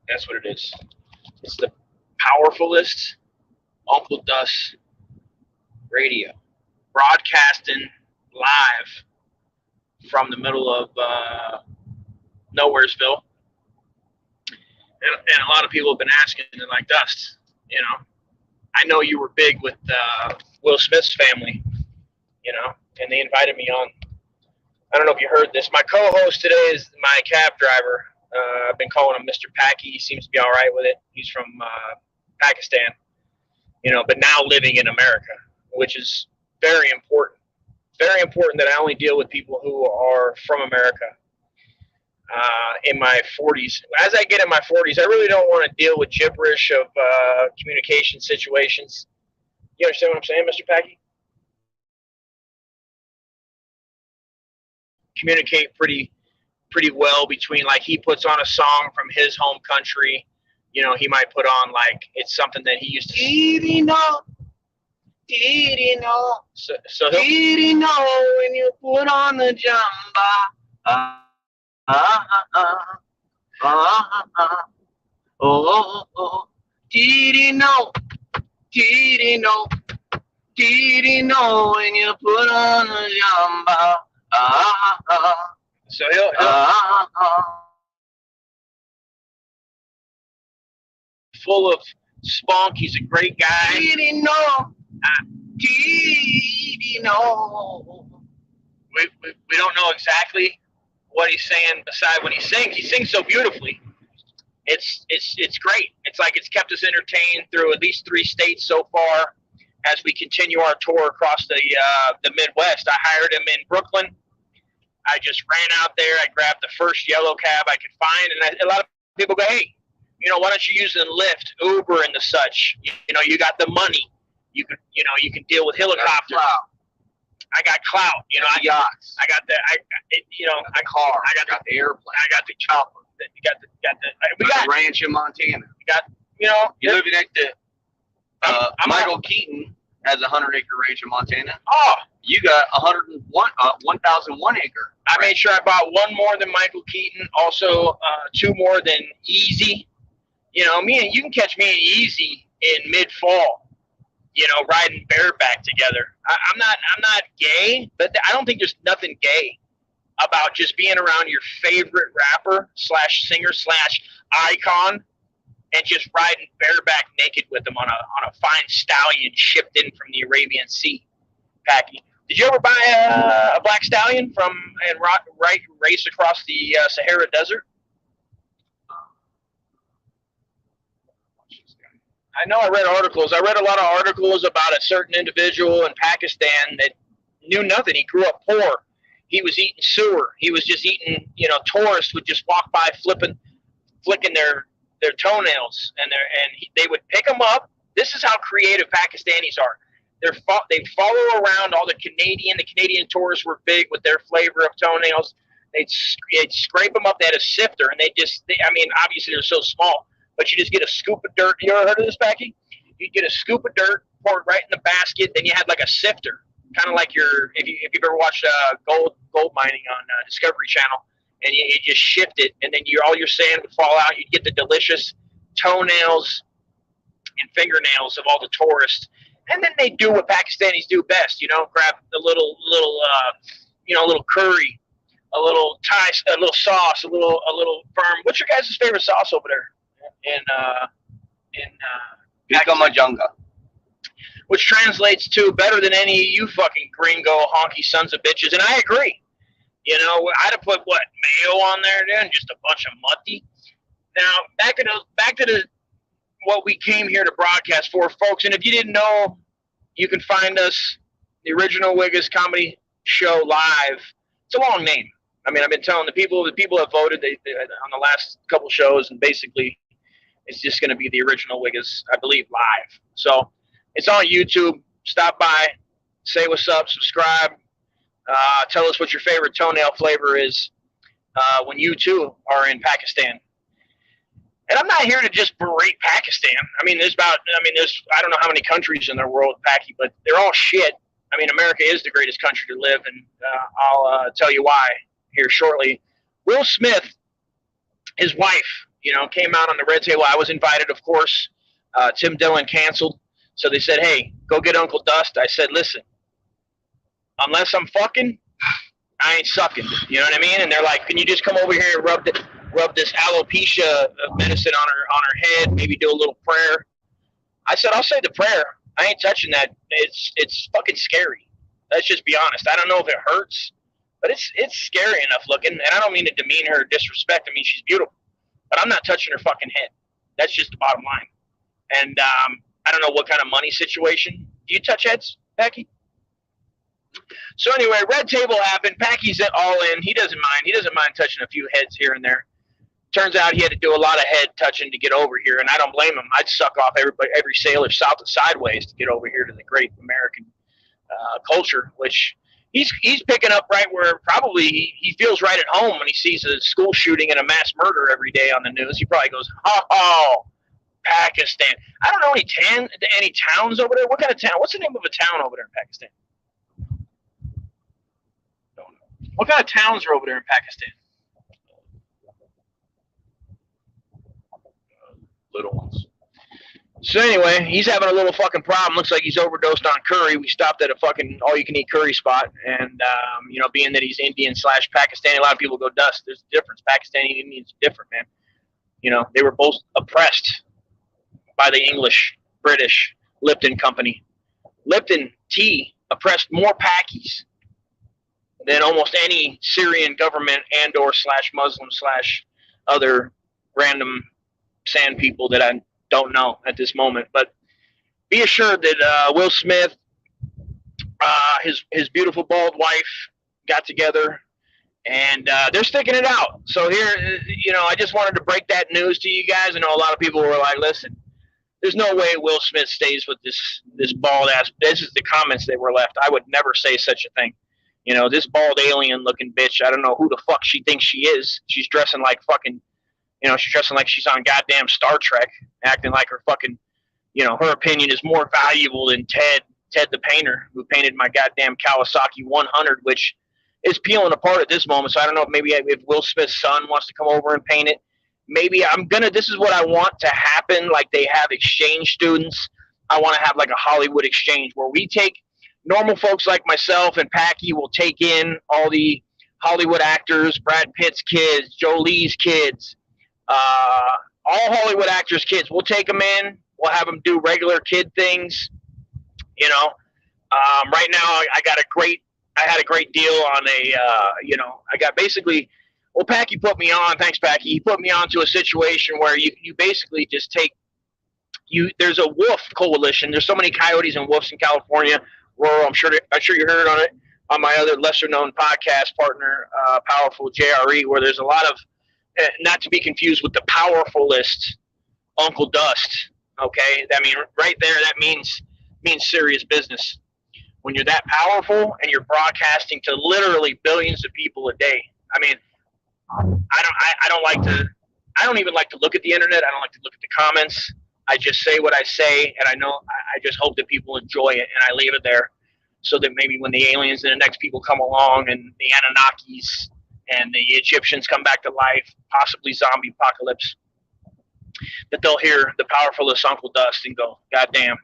That's what it is. It's the Powerfullest Uncle Dust Radio, broadcasting live from the middle of Nowheresville. And a lot of people have been asking, like, Dust, you know, I know you were big with Will Smith's family, you know, and they invited me on. I don't know if you heard this. My co-host today is my cab driver. I've been calling him Mr. Packy. He seems to be all right with it. He's from Pakistan, you know, but now living in America, which is very important. Very important that I only deal with people who are from America. In my 40s. As I get in my 40s, I really don't want to deal with gibberish of communication situations. You understand what I'm saying, Mr. Packy? Communicate pretty well between, like, he puts on a song from his home country. You know, he might put on, like, it's something that he used to. Did he know? So did he know when you put on the jamba? Oh, did he know? Did he know? Did he know when you put on the jamba? So he'll full of spunk. He's a great guy. Did he know? Did he know? We don't know exactly what he's saying beside when he sings so beautifully. It's great. It's like it's kept us entertained through at least 3 states so far as we continue our tour across the Midwest. I hired him in Brooklyn. I just ran out there. I grabbed the first yellow cab I could find, and a lot of people go, hey, you know, why don't you use Lyft, Uber, and the such? You know, you got the money. You can deal with helicopters. I got clout, you know. Yachts. I got the, car. I got the airplane. I got the chopper. We got the ranch in Montana. We got, you know. You live next to Michael Keaton has a 100-acre ranch in Montana. Oh, you got 1,001 acre. I made sure I bought 1 more than Michael Keaton. Also, 2 more than Easy. You know, you can catch me and Easy in mid-fall. You know, riding bareback together. I'm not gay, but I don't think there's nothing gay about just being around your favorite rapper / singer / icon and just riding bareback naked with them on a fine stallion shipped in from the Arabian Sea. Packy, did you ever buy a black stallion and race across the Sahara Desert? I know I read articles. I read a lot of articles about a certain individual in Pakistan that knew nothing. He grew up poor. He was eating sewer. He was just eating, you know, tourists would just walk by flicking their toenails, and they would pick them up. This is how creative Pakistanis are. They follow around all the Canadian tourists were big with their flavor of toenails. They'd scrape them up. They had a sifter, and obviously they're so small. But you just get a scoop of dirt. You ever heard of this, Becky? You get a scoop of dirt, pour it right in the basket. Then you had like a sifter, kind of like if you've ever watched gold mining on Discovery Channel, and you just shift it, and then all your sand would fall out. You'd get the delicious toenails and fingernails of all the tourists, and then they do what Pakistanis do best. You know, grab the little curry, a little Thai, a little sauce, a little firm. What's your guys' favorite sauce over there? In Majunga, which translates to better than any of you fucking gringo honky sons of bitches, and I agree. You know, I'd have put mayo on there then, just a bunch of mutty. Now back to what we came here to broadcast for, folks. And if you didn't know, you can find us, the original Whiggaz comedy show, live. It's a long name. I mean, I've been telling the people have voted they on the last couple shows, and basically it's just going to be the original Whiggaz, I believe, live. So it's on YouTube. Stop by, say what's up, subscribe, tell us what your favorite toenail flavor is when you too are in Pakistan. And I'm not here to just berate Pakistan. I mean, there's I don't know how many countries in the world, Packy, but they're all shit. I mean, America is the greatest country to live, and I'll tell you why here shortly. Will Smith, his wife, you know, came out on the red table. I was invited, of course. Tim Dillon canceled. So they said, hey, go get Uncle Dust. I said, listen, unless I'm fucking, I ain't sucking. You know what I mean? And they're like, can you just come over here and rub this alopecia medicine on her head, maybe do a little prayer? I said, I'll say the prayer. I ain't touching that. It's fucking scary. Let's just be honest. I don't know if it hurts, but it's scary enough looking. And I don't mean to demean her or disrespect. I mean, she's beautiful, but I'm not touching her fucking head. That's just the bottom line. And I don't know what kind of money situation. Do you touch heads, Packy? So anyway, red table happened. Packy's all in. He doesn't mind. He doesn't mind touching a few heads here and there. Turns out he had to do a lot of head touching to get over here, and I don't blame him. I'd suck off every sailor south and sideways to get over here to the great American culture, which he's picking up right where probably he feels right at home when he sees a school shooting and a mass murder every day on the news. He probably goes, oh, Pakistan. I don't know any towns over there. What kind of town? What's the name of a town over there in Pakistan? What kind of towns are over there in Pakistan? Little ones. So anyway, he's having a little fucking problem. Looks like he's overdosed on curry. We stopped at a fucking all-you-can-eat curry spot, and you know, being that he's Indian / Pakistani, a lot of people go, Dust, there's a difference. Pakistani and Indians are different, man. You know, they were both oppressed by the English, British, Lipton Company. Lipton tea oppressed more Pakis than almost any Syrian government and or / Muslim / other random sand people that I don't know at this moment. But be assured that Will Smith, his beautiful bald wife got together, and they're sticking it out. So here, you know, I just wanted to break that news to you guys. I know a lot of people were like, listen, there's no way Will Smith stays with this bald ass. This is the comments that were left. I would never say such a thing. You know, this bald alien looking bitch, I don't know who the fuck she thinks she is. She's dressing like fucking, you know, she's dressing like she's on goddamn Star Trek, acting like her fucking, you know, her opinion is more valuable than Ted the painter, who painted my goddamn Kawasaki 100, which is peeling apart at this moment. So I don't know if maybe if Will Smith's son wants to come over and paint it. Maybe this is what I want to happen, like they have exchange students. I want to have like a Hollywood exchange where we take normal folks like myself and Packy will take in all the Hollywood actors, Brad Pitt's kids, Jolie's kids, all Hollywood actors' kids. We'll take them in. We'll have them do regular kid things. You know, right now I had a great deal on you know, I got basically, well, Packy put me on. Thanks, Packy. He put me on to a situation where you basically just take there's a wolf coalition. There's so many coyotes and wolves in California. Rural. I'm sure you heard on it on my other lesser known podcast partner, Powerful JRE, where there's a lot of, not to be confused with the Powerfullest Uncle Dust. Okay, I mean right there that means serious business. When you're that powerful and you're broadcasting to literally billions of people a day. I mean, I don't even like to look at the internet. I don't like to look at the comments. I just say what I say, and I just hope that people enjoy it, and I leave it there so that maybe when the aliens and the next people come along and the Anunnakis and the Egyptians come back to life, possibly zombie apocalypse, that they'll hear the Powerfullest Uncle Dust and go, God damn,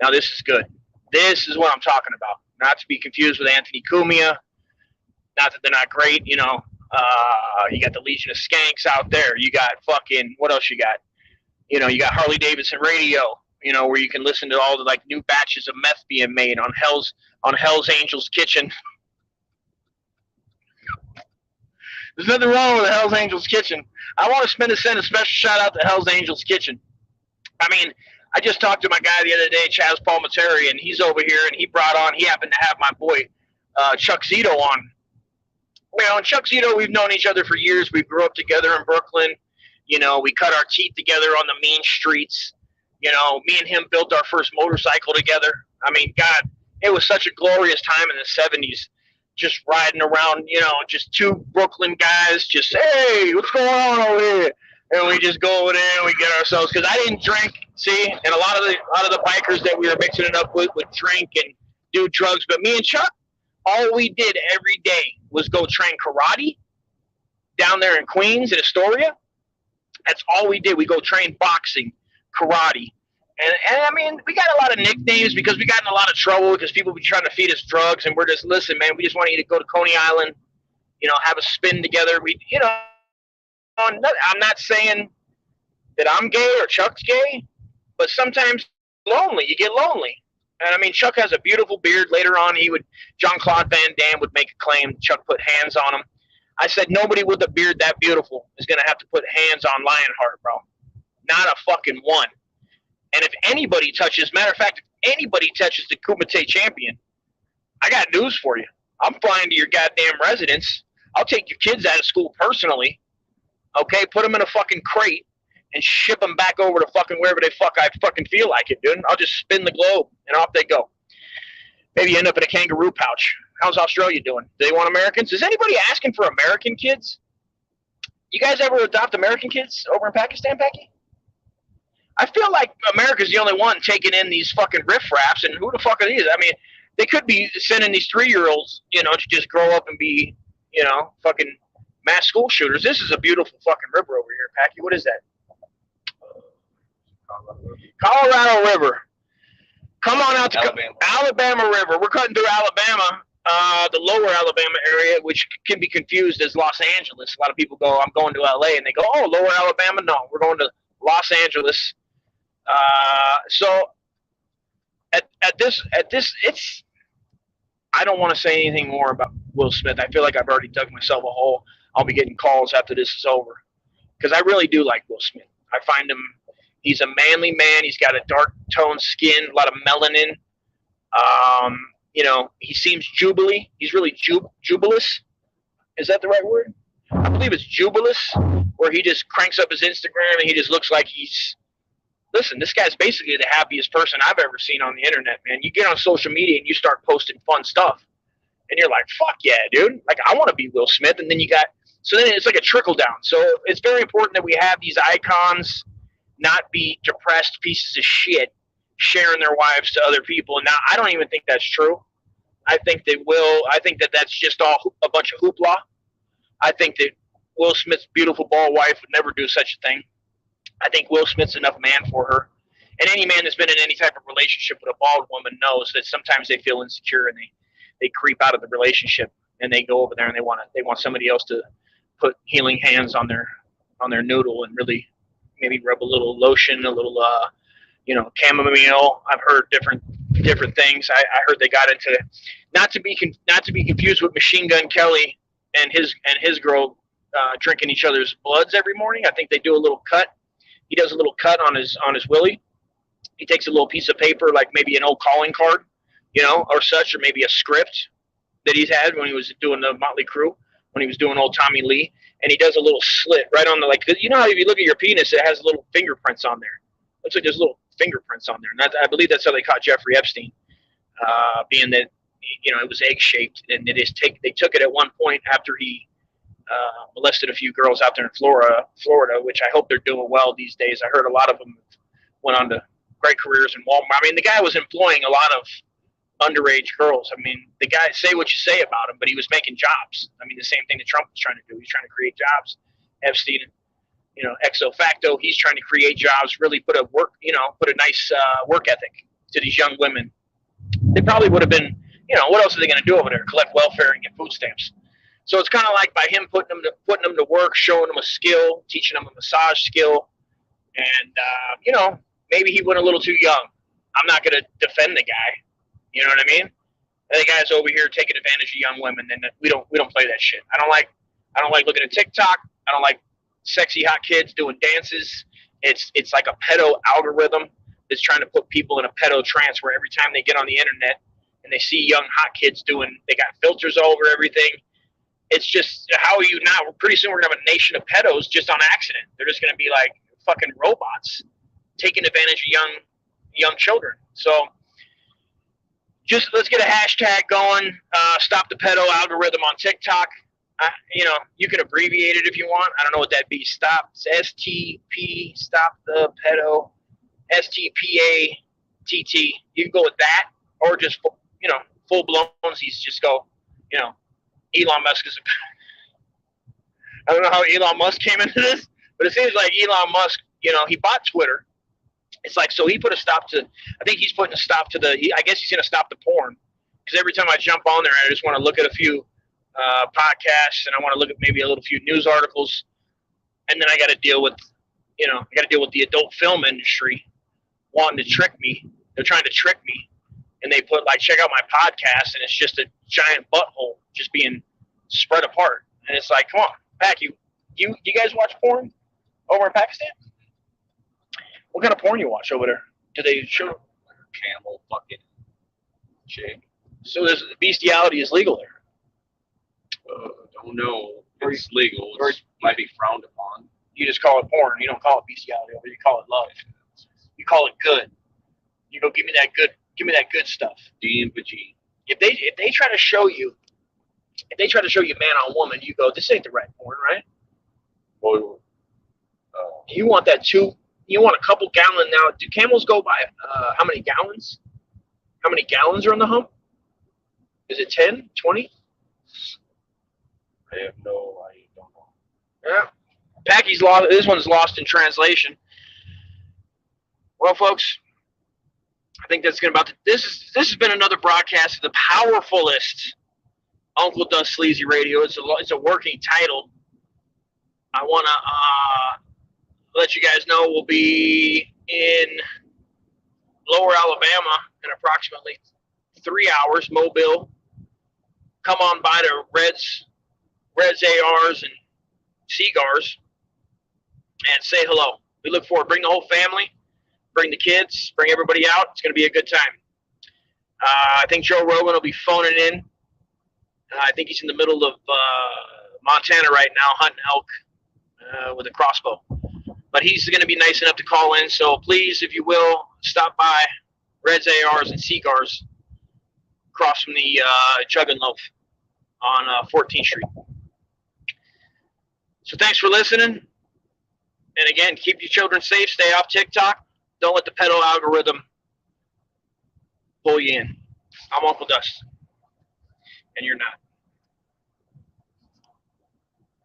now this is good. This is what I'm talking about. Not to be confused with Anthony Cumia. Not that they're not great, you know. You got the Legion of Skanks out there. You got fucking, what else you got? You know, you got Harley Davidson Radio, you know, where you can listen to all the like new batches of meth being made on Hell's Angels Kitchen. There's nothing wrong with the Hell's Angels Kitchen. I want to send a special shout out to Hell's Angels Kitchen. I mean, I just talked to my guy the other day, Chaz Palmateri, and he's over here, and he happened to have my boy Chuck Zito on. Well, and Chuck Zito, we've known each other for years. We grew up together in Brooklyn. You know, we cut our teeth together on the mean streets. You know, me and him built our first motorcycle together. I mean, God, it was such a glorious time in the 70s, just riding around, you know, just two Brooklyn guys, just, hey, what's going on over here? And we just go over there and we get ourselves, because I didn't drink, see, and a lot of the bikers that we were mixing it up with would drink and do drugs. But me and Chuck, all we did every day was go train karate down there in Queens, in Astoria. That's all we did. We go train boxing, karate. And I mean, we got a lot of nicknames because we got in a lot of trouble because people be trying to feed us drugs, and we're just, listen, man, we just want you to go to Coney Island, you know, have a spin together. We, you know, I'm not saying that I'm gay or Chuck's gay, but sometimes lonely. You get lonely. And I mean, Chuck has a beautiful beard. Later on, Jean-Claude Van Damme would make a claim Chuck put hands on him. I said, nobody with a beard that beautiful is going to have to put hands on Lionheart, bro. Not a fucking one. And if anybody touches, matter of fact, if anybody touches the Kumite champion, I got news for you. I'm flying to your goddamn residence. I'll take your kids out of school personally. Okay, put them in a fucking crate and ship them back over to fucking wherever I fucking feel like it, dude. I'll just spin the globe and off they go. Maybe end up in a kangaroo pouch. How's Australia doing? Do they want Americans? Is anybody asking for American kids? You guys ever adopt American kids over in Pakistan, Packy? I feel like America's the only one taking in these fucking riffraffs, and who the fuck are these? I mean, they could be sending these 3-year-olds, you know, to just grow up and be, you know, fucking mass school shooters. This is a beautiful fucking river over here, Packy. What is that? Colorado River. Come on out to Alabama River. We're cutting through Alabama, the lower Alabama area, which can be confused as Los Angeles. A lot of people go, I'm going to LA, and they go, oh, lower Alabama? No, we're going to Los Angeles. So at this, it's, I don't want to say anything more about Will Smith. I feel like I've already dug myself a hole. I'll be getting calls after this is over. Because I really do like Will Smith. I find him, he's a manly man. He's got a dark toned skin, a lot of melanin. You know, he seems jubilee. He's really jubilous. Is that the right word? I believe it's jubilous, where he just cranks up his Instagram and he just looks like he's, listen, this guy's basically the happiest person I've ever seen on the internet, man. You get on social media and you start posting fun stuff, and you're like, fuck yeah, dude. Like, I want to be Will Smith. And then so then it's like a trickle down. So it's very important that we have these icons not be depressed pieces of shit sharing their wives to other people. And now I don't even think that's true. I think that that's just all a bunch of hoopla. I think that Will Smith's beautiful bald wife would never do such a thing. I think Will Smith's enough man for her. And any man that's been in any type of relationship with a bald woman knows that sometimes they feel insecure and they creep out of the relationship and they go over there and they want somebody else to put healing hands on their noodle and really maybe rub a little lotion, a little you know, chamomile. I've heard different things. I heard they got into, not to be confused with Machine Gun Kelly and his girl drinking each other's bloods every morning. I think they do a little cut. He does a little cut on his willy. He takes a little piece of paper, like maybe an old calling card, you know, or such, or maybe a script that he's had when he was doing the Motley Crue, when he was doing old Tommy Lee, and he does a little slit right on the, like, you know how if you look at your penis, it has little fingerprints on there. Looks like there's little fingerprints on there. And I believe that's how they caught Jeffrey Epstein, being that, you know, it was egg-shaped, and they took it at one point after he molested a few girls out there in Florida, which I hope they're doing well these days. I heard a lot of them went on to great careers in Walmart. I mean, the guy was employing a lot of underage girls. I mean, the guy, say what you say about him, but he was making jobs. I mean, the same thing that Trump was trying to do. He's trying to create jobs. Epstein, you know, ex facto, he's trying to create jobs, really put a nice work ethic to these young women. They probably would have been, you know, what else are they going to do over there? Collect welfare and get food stamps. So it's kind of like by him putting them to work, showing them a skill, teaching them a massage skill, and you know, maybe he went a little too young. I'm not going to defend the guy. You know what I mean? The guy's over here taking advantage of young women, and we don't play that shit. I don't like looking at TikTok. I don't like sexy hot kids doing dances. It's like a pedo algorithm that's trying to put people in a pedo trance where every time they get on the internet and they see young hot kids they got filters all over everything. It's just, how are you not? Pretty soon we're going to have a nation of pedos just on accident. They're just going to be like fucking robots taking advantage of young children. So just let's get a hashtag going. Stop the pedo algorithm on TikTok. You know, you can abbreviate it if you want. I don't know what that be. Stop. It's STP. Stop the pedo. STPATT. You can go with that, or just, you know, full blown. He's just go, you know, Elon Musk is. I don't know how Elon Musk came into this, But it seems like Elon Musk, you know, he bought Twitter. It's like, so he put a stop to, I think he's putting a stop to I guess he's going to stop the porn. Because every time I jump on there, I just want to look at a few podcasts, and I want to look at maybe a few news articles. And then I got to deal with, you know, the adult film industry wanting to trick me. They're trying to trick me. And they put, like, check out my podcast, and it's just a giant butthole just being spread apart. And it's like, come on, Pac, you guys watch porn over in Pakistan? What kind of porn you watch over there? Do they show like a camel fucking chick? So there's bestiality is legal there. Don't know. It's legal. It might be frowned upon. You just call it porn. You don't call it bestiality over. You call it love. You call it good. You go give me that good stuff. DMVG. If they try to show you man on woman, you go, this ain't the right porn, right? Well, you want that too. You want a couple gallon now. Do camels go by how many gallons? How many gallons are on the hump? Is it 10, 20? I don't know. Yeah. Packy's lost. This one's lost in translation. Well, folks, I think that's going to this has been another broadcast of the Powerfullest Uncle Does Sleazy Radio. It's a working title. I want to let you guys know we'll be in Lower Alabama in approximately 3 hours. Mobile. Come on by to Reds ARs and Cigars and say hello. We look forward. Bring the whole family. Bring the kids. Bring everybody out. It's going to be a good time. I think Joe Rogan will be phoning in. I think he's in the middle of Montana right now hunting elk with a crossbow. But he's going to be nice enough to call in. So please, if you will, stop by Reds ARs and Cigars across from the Jug and Loaf on 14th Street. So thanks for listening. And again, keep your children safe. Stay off TikTok. Don't let the pedo algorithm pull you in. I'm Uncle Dust. And you're not.